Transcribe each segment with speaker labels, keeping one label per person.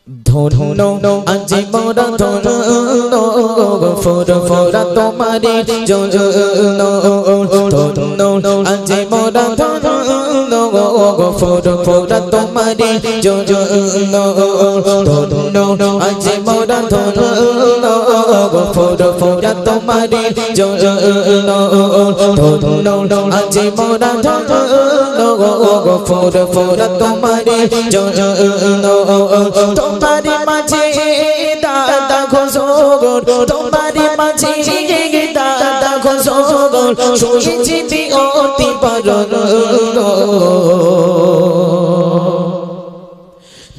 Speaker 1: ধন্য আজি মোরা ধন্য ফুর ফুরা তোমারি জন্য ধন্য আজি মোরা ধন্য ফুর ফুরা তোমারি জন্য ধন্য আজি মোরা ধন্য ফুর ফুরা তোমারি জন্য ধন্য আজি মোরা ধন্য ফুর ফুরা তোমারি জন্য তোমারি মাঝে দাদা ঘোষগর তোমারি মাঝে দাদা ঘোষগর শুনেছি অতি পরন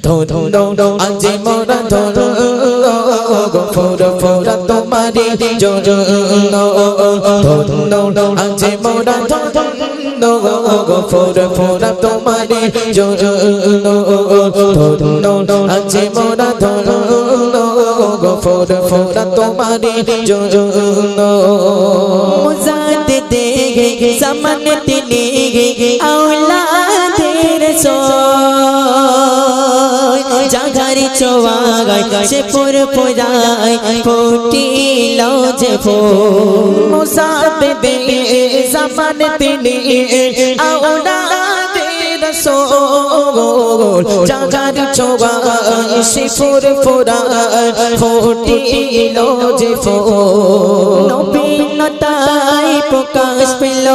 Speaker 1: ধন্য আজি মোরা ধন্য ফুর ফুরা তোমারি জন্য ধন্য আজি মোরা ধন্য ফুর ফুরা তোমারি জন্য ধন্য আজি মোরা ধন্য ফুর ফুরা তোমারি জন্য মুজাদ দেগে সামনে তিনে আওলাদের জাগারি চোয়াগায় সে পুর পুরায় ফুটিল যে ফুল মুসাবে জামানে তিনি আওলাদের সোল জাগারি চোয়াগায় সে পুর পুরায় ফুটিল যে ফুল নবীনতায় প্রকাশ পেল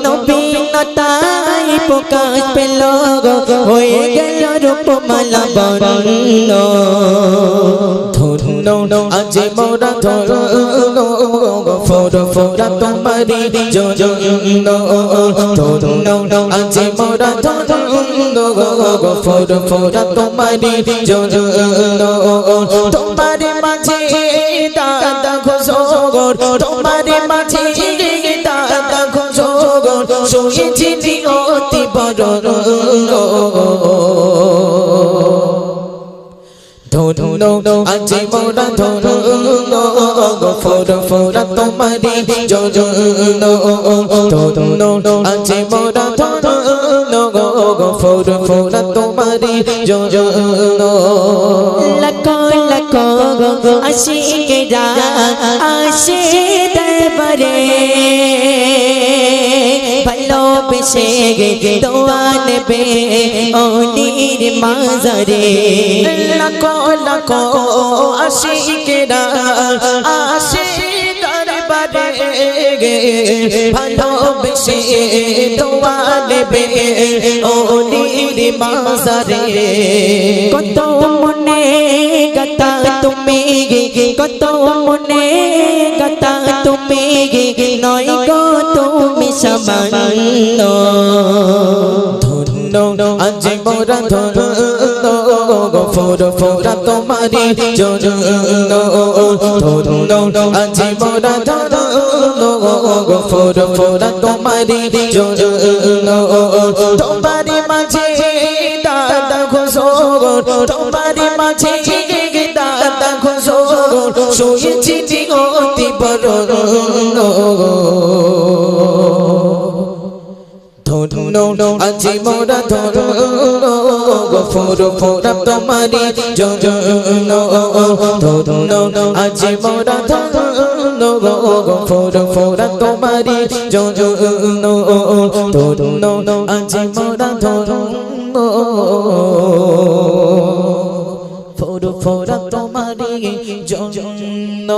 Speaker 1: নবীনতায় প্রকাশ পেল হয়ে গেল রূপমালা বরণ ধন্য আজি মোরা ধন্য ফুর ফুরা তোমারি জন্য ধন্য আজি মোরা ধন্য ফুর ফুরা তোমারি জন্য তোমারি মাঝে দাদা ঘোষগর তোমারি মাঝে দাদা ঘোষগর শুনেছি অতি বরণ ধন্য আজি মোরা ধন্য ফুর ফুরা তোমারি জন্য ধন্য আজি মোরা ধন্য ফুর ফুরা তোমারি জন্য লাখো লাখো আশিকেরা আসে দরবারে ভালোবেসে দোয়া নেবে ওলির মাজারে লাখো লাখো আশিকেরা আসে দরবারে ভালোবেসে দোয়া নেবে ওলির মাজারে কত মনে কথা তুমি কত মনে কথা তুমি নয় গো তুমি সামান্য ধন্য আজি মোরা ধন্য ফুর ফুরা তোমারি জন্য ধন্য আজি মোরা ধন্য ফুর ফুরা তোমারি জন্য তোমারি মাঝে দাদা ঘোষগর তোমারি মাঝে দাদা ঘোষগর শুনেছি অতি বরণ ধন্য আজি মোরা ধন্য ফুর ফুরা তোমারি জন্য ধন্য আজি মোরা ধন্য ফুর ফুরা তোমারি জন্য ধন্য আজি মোরা ধন্য ফুর ফুরা তোমারি জন্য